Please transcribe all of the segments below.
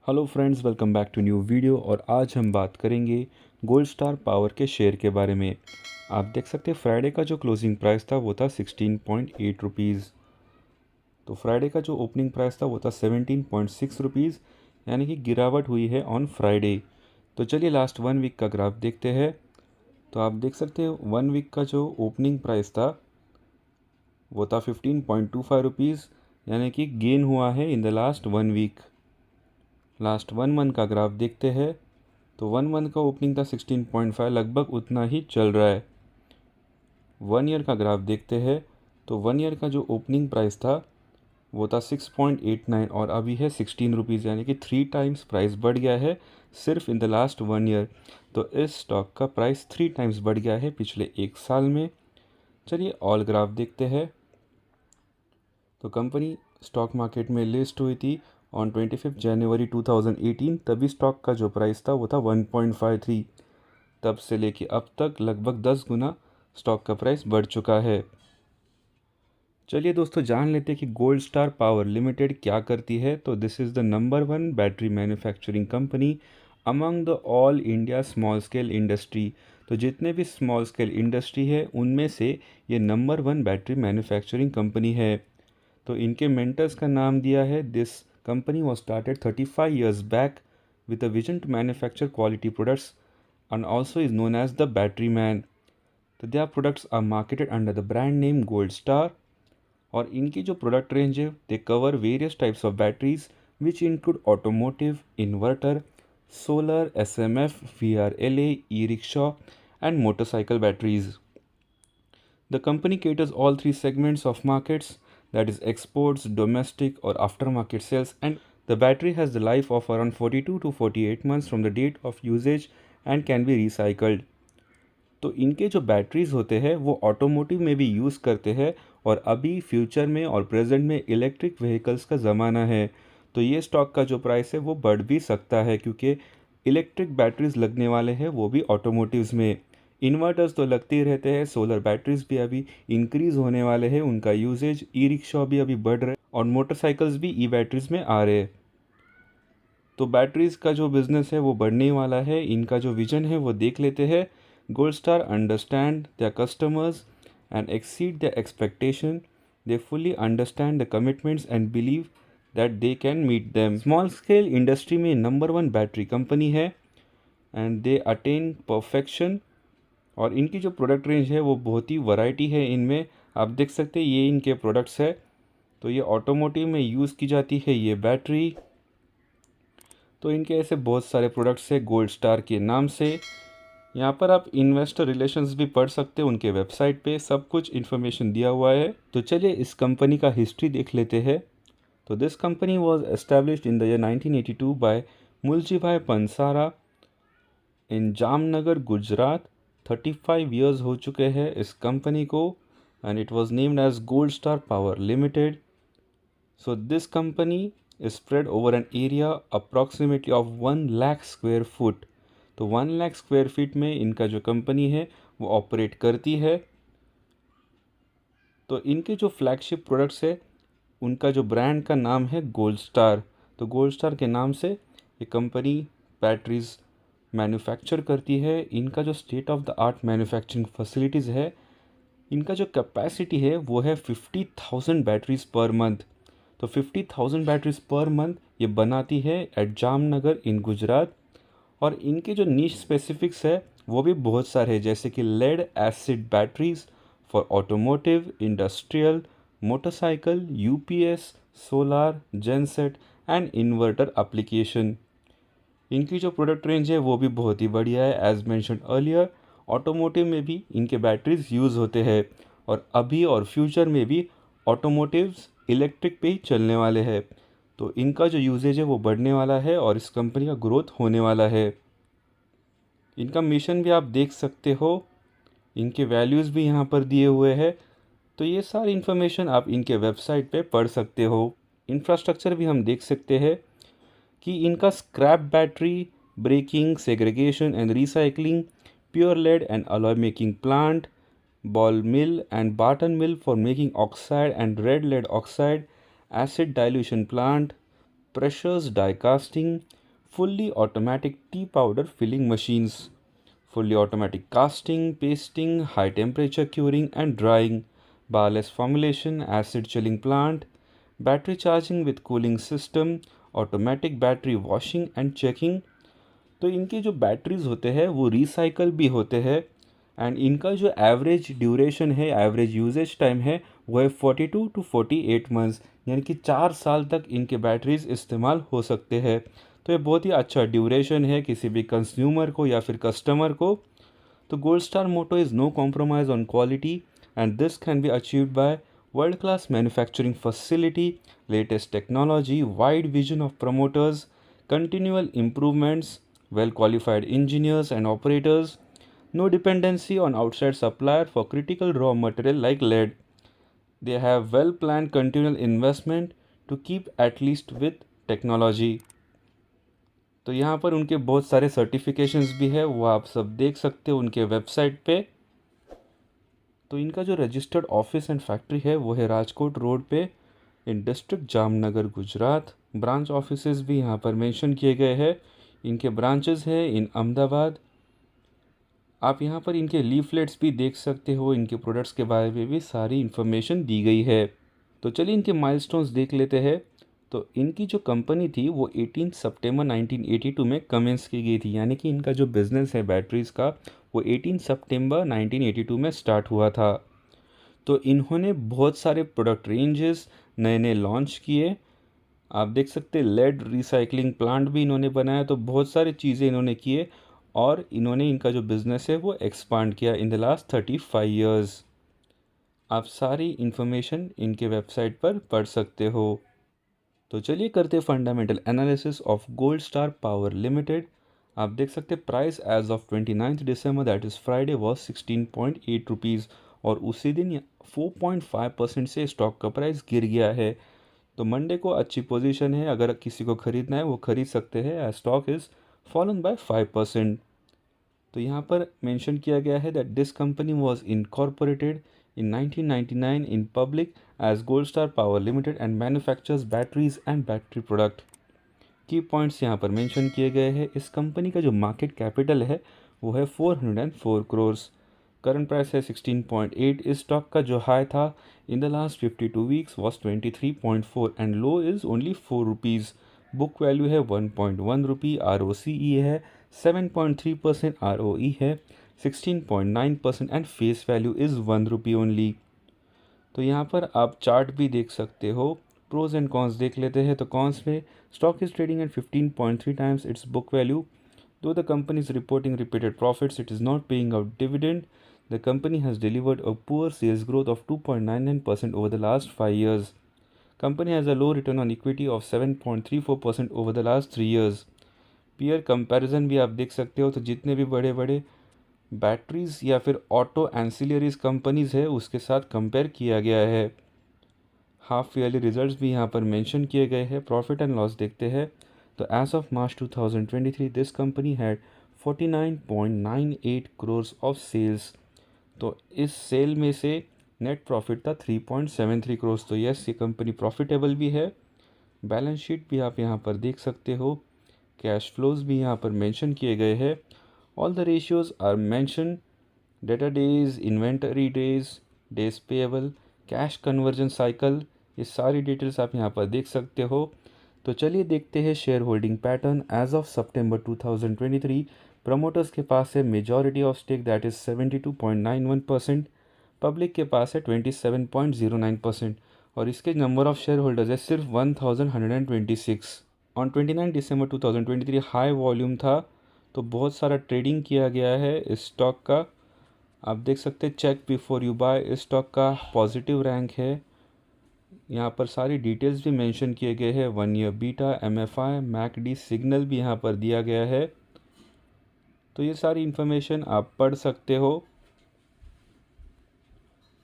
Hello friends, welcome back to new video. और आज हम बात करेंगे गोल्ड स्टार पावर के शेयर के बारे में। आप देख सकते हैं फ्राइडे का जो क्लोजिंग प्राइस था वो था 16.8 रुपीज़। तो फ्राइडे का जो ओपनिंग प्राइस था वो था 17.6 रुपीज़, यानी कि गिरावट हुई है ऑन फ्राइडे। तो चलिए लास्ट 1 वीक का ग्राफ देखते हैं। तो आप देख सकते हैं 1 वीक का जो ओपनिंग प्राइस था वो था 15.25 रुपीज़, यानी कि गेन हुआ है in the last 1 week. Last 1 month का ग्राफ देखते हैं तो 1 मंथ का ओपनिंग था 16.5, लगभग उतना ही चल रहा है। 1 ईयर का ग्राफ देखते हैं तो 1 ईयर का जो ओपनिंग प्राइस था वो था 6.89 और अभी है 16 रुपीज़, यानी कि 3 टाइम्स प्राइस बढ़ गया है सिर्फ इन द लास्ट 1 ईयर। तो इस स्टॉक का प्राइस 3 टाइम्स बढ़ गया है पिछले 1 साल में। चलिए ऑल ग्राफ देखते हैं। तो कंपनी स्टॉक मार्केट में लिस्ट हुई थी ऑन 25 जनवरी 2018। तभी स्टॉक का जो प्राइस था वो था 1.53। तब से लेके अब तक लगभग 10 गुना स्टॉक का प्राइस बढ़ चुका है। चलिए दोस्तों जान लेते हैं कि गोल्ड स्टार पावर लिमिटेड क्या करती है। तो this is the number 1 battery manufacturing company among the all India small scale industry. तो जितने भी स्मॉल स्केल इंडस्ट्री है उनमें से ये नंबर 1 बैटरी मैन्युफैक्चरिंग कंपनी है। तो इनके मेंटर्स का नाम दिया है, this company was started 35 years back with a vision to manufacture quality products and also is known as the battery man. तो their products are marketed under the brand name Gold Star। और इनकी जो product range है they cover various types of batteries which include automotive, inverter, solar, SMF, VRLA, E rickshaw and motorcycle batteries. The company caters all three segments of markets, that is exports, domestic or aftermarket sales, and the battery has the life of around 42 to 48 months from the date of usage and can be recycled। तो इनके जो batteries होते हैं वो automotive में भी use करते हैं और अभी फ्यूचर में और प्रेजेंट में इलेक्ट्रिक व्हीकल्स का ज़माना है। तो ये स्टॉक का जो प्राइस है वो बढ़ भी सकता है क्योंकि इलेक्ट्रिक बैटरीज लगने वाले हैं वो भी ऑटोमोटिव्स में। इन्वर्टर्स तो लगते ही रहते हैं, सोलर बैटरीज भी अभी इंक्रीज़ होने वाले हैं, उनका यूजेज, ई रिक्शा भी अभी बढ़ रहे हैं और मोटरसाइकिल्स भी ई बैटरीज में आ रहे हैं। तो बैटरीज का जो बिज़नेस है वो बढ़ने वाला है। इनका जो विजन है वो देख लेते हैं। Gold star understand their customers and exceed their expectation. They fully understand the commitments and believe that they can meet them. Small scale industry में नंबर 1 बैटरी कंपनी है एंड दे अटेन परफेक्शन। और इनकी जो product range है वो बहुत ही variety है इनमें। आप देख सकते हैं ये इनके प्रोडक्ट्स है। तो ये ऑटोमोटिव में यूज़ की जाती है ये बैटरी। तो इनके ऐसे बहुत सारे प्रोडक्ट्स हैं गोल्ड स्टार के नाम से। यहाँ पर आप इन्वेस्टर रिलेशंस भी पढ़ सकते हैं, उनके वेबसाइट पे सब कुछ इन्फॉर्मेशन दिया हुआ है। तो चलिए इस कंपनी का हिस्ट्री देख लेते हैं। तो this company was established in the year 1982 by Mulji Bhai Pansara in Jamnagar Gujarat. 35 years हो चुके हैं इस कंपनी को and it was named as Gold Star Power Limited. So this company is spread over an area approximately of 1 lakh square foot। तो 1 lakh square feet में इनका जो company है वो ऑपरेट करती है। तो इनके जो फ्लैगशिप प्रोडक्ट्स है उनका जो ब्रांड का नाम है गोल्ड स्टार। तो गोल्ड स्टार के नाम से ये कंपनी बैटरीज मैन्युफैक्चर करती है। इनका जो state of the art manufacturing facilities है, इनका जो कैपेसिटी है वो है 50,000 बैटरीज पर मंथ। तो 50,000 बैटरीज पर मंथ ये बनाती है एट जामनगर इन गुजरात। और इनके जो नीश स्पेसिफिक्स है वो भी बहुत सारे हैं, जैसे कि lead acid batteries for automotive, industrial, motorcycle, UPS, solar, genset and inverter application. इनकी जो प्रोडक्ट रेंज है वो भी बहुत ही बढ़िया है। एज मैंशन अर्लियर ऑटोमोटिव में भी इनके बैटरीज यूज़ होते हैं और अभी और फ्यूचर में भी ऑटोमोटिव्स इलेक्ट्रिक पे ही चलने वाले हैं। तो इनका जो यूजेज है वो बढ़ने वाला है और इस कंपनी का ग्रोथ होने वाला है। इनका मिशन भी आप देख सकते हो, इनके वैल्यूज़ भी यहाँ पर दिए हुए हैं। तो ये सारी इन्फॉर्मेशन आप इनके वेबसाइट पे पढ़ सकते हो। इंफ्रास्ट्रक्चर भी हम देख सकते हैं कि इनका scrap battery, breaking, segregation and recycling, pure lead and alloy making plant, ball mill and Barton mill for making oxide and red lead oxide, acid dilution plant, pressures die casting, fully automatic tea powder filling machines, fully automatic casting, pasting, high temperature curing and drying, barless formulation, acid chilling plant, battery charging with cooling system, automatic battery washing and checking। तो इनके जो batteries होते हैं वो recycle भी होते हैं and इनका जो एवरेज ड्यूरेशन है, एवरेज यूजेज टाइम है, वो है 42 to 48 मंथ्स, यानी कि 4 साल तक इनके बैटरीज इस्तेमाल हो सकते हैं। तो ये बहुत ही अच्छा ड्यूरेशन है किसी भी कंज्यूमर को या फिर कस्टमर को। तो Gold Star motto is no compromise on quality and this can be achieved by world class manufacturing facility, latest technology, wide vision of promoters, continual improvements, well qualified engineers and operators, no dependency on outside supplier for critical raw material like lead. They have well planned continual investment to keep at least with technology। तो यहाँ पर उनके बहुत सारे certifications भी है, वो आप सब देख सकते हो उनके वेबसाइट पे। तो इनका जो रजिस्टर्ड ऑफिस एंड फैक्ट्री है वो है राजकोट रोड पे in district Jamnagar Gujarat. Branch offices भी यहाँ पर मेंशन किए गए हैं। इनके ब्रांचेस हैं इन अहमदाबाद। आप यहाँ पर इनके लीफलेट्स भी देख सकते हो, इनके प्रोडक्ट्स के बारे में भी सारी इन्फॉर्मेशन दी गई है। तो चलिए इनके माइलस्टोन्स देख लेते हैं। तो इनकी जो कंपनी थी वो 18 सितंबर 1982 में कमेंस की गई थी, यानी कि इनका जो बिज़नेस है बैटरीज़ का वो 18 सितंबर 1982 में स्टार्ट हुआ था। तो इन्होंने बहुत सारे प्रोडक्ट रेंजेस नए नए लॉन्च किए। आप देख सकते हैं लेड रिसाइकलिंग प्लांट भी इन्होंने बनाया। तो बहुत सारी चीज़ें इन्होंने किए और इन्होंने इनका जो बिज़नेस है वो एक्सपांड किया इन द लास्ट 35 ईयर्स। आप सारी इन्फॉर्मेशन इनके वेबसाइट पर पढ़ सकते हो। तो चलिए करते fundamental analysis of Gold Star Power Limited. आप देख सकते price as of 29 December that is Friday was 16.8 rupees और उसी दिन 4.5% से स्टॉक का प्राइस गिर गया है। तो मंडे को अच्छी पोजीशन है, अगर किसी को ख़रीदना है वो ख़रीद सकते हैं as stock is fallen by 5%। तो यहाँ पर मेंशन किया गया है that this company was incorporated in 1999 in public as Gold Star Power Limited and manufactures batteries and battery product. Key points यहाँ पर मेंशन किए गए हैं। इस कंपनी का जो मार्केट कैपिटल है वो है 404 करोड़। करंट प्राइस है 16.8। इस स्टॉक का जो हाई था इन the last 52 weeks was 23.4 and low is only 4 rupees. Book value है 1.1 रुपी। ROCE है 7.3%, ROE है 16.9% and face value is 1 rupee only. तो यहाँ पर आप चार्ट भी देख सकते हो। प्रोज एंड कॉन्स देख लेते हैं। तो कॉन्स में stock is trading at 15.3 times it's book value. Though the company is reporting repeated profits, it is not paying out dividend. The company has delivered a poor sales growth of 2.99% over the last 5 years. Company has a low return on equity of 7.34% over the last 3 years. Peer comparison भी आप देख सकते हो। तो जितने भी बड़े बड़े बैटरीज या फिर ऑटो एंसिलरीज कंपनीज है उसके साथ कंपेयर किया गया है। हाफ ईयरली रिजल्ट्स भी यहाँ पर मेंशन किए गए हैं। प्रॉफिट एंड लॉस देखते हैं। तो as of March 2023 this company had 49.98 crore of sales. तो इस सेल में से नेट प्रॉफिट था 3.73 करोड़। तो यस, ये कंपनी प्रॉफिटेबल भी है। बैलेंस शीट भी आप यहाँ पर देख सकते हो। कैश फ्लोज भी यहाँ पर मेंशन किए गए हैं। All the ratios are mention. Data days, inventory days, days payable, cash conversion cycle, ये सारी डिटेल्स आप यहाँ पर देख सकते हो। तो चलिए देखते हैं share holding pattern. As of September 2023 promoters के पास है majority of stake that is 72.91%। Public के पास है 27.09% और इसके नंबर ऑफ शेयर होल्डर्स है सिर्फ 1126। ऑन 29 दिसंबर 2023 हाई वॉल्यूम था, तो बहुत सारा ट्रेडिंग किया गया है इस स्टॉक का। आप देख सकते हैं चेक बिफोर यू बाय, इस स्टॉक का पॉजिटिव रैंक है। यहाँ पर सारी डिटेल्स भी मेंशन किए गए हैं। 1 year beta, MFI, MACD signal भी यहाँ पर दिया गया है। तो ये सारी इन्फॉर्मेशन आप पढ़ सकते हो।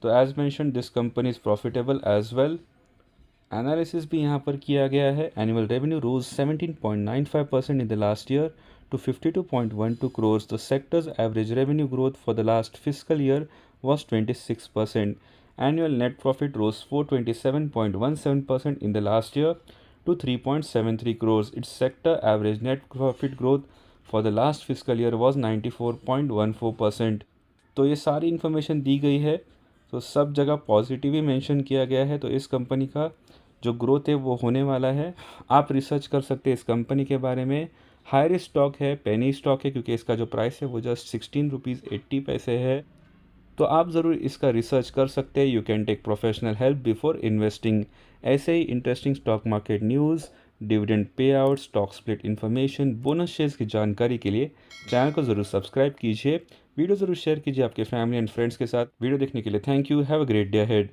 तो as mention this company is profitable as well. Analysis भी यहाँ पर किया गया है। Annual revenue rose 17.95% in the last year to 52.12 crores. The sector's average revenue growth for the last fiscal year was 26%. Annual net profit rose 427.17% in the last year to 3.73 crores. Its sector average net profit growth for the last fiscal year was 94.14%. तो ये सारी information दी गई है, तो सब जगह positive ही mention किया गया है। तो इस कंपनी का जो ग्रोथ है वो होने वाला है। आप रिसर्च कर सकते हैं इस कंपनी के बारे में। हायर स्टॉक है, पेनी स्टॉक है, क्योंकि इसका जो प्राइस है वो जस्ट 16 रुपीज़ 80 पैसे है। तो आप ज़रूर इसका रिसर्च कर सकते हैं। You can take professional help before investing. ऐसे ही interesting stock market news, dividend pay out, stock split information, bonus shares की जानकारी के लिए चैनल को ज़रूर सब्सक्राइब कीजिए। वीडियो ज़रूर शेयर कीजिए आपके फैमिली एंड फ्रेंड्स के साथ। वीडियो देखने के लिए thank you. Have a great day ahead.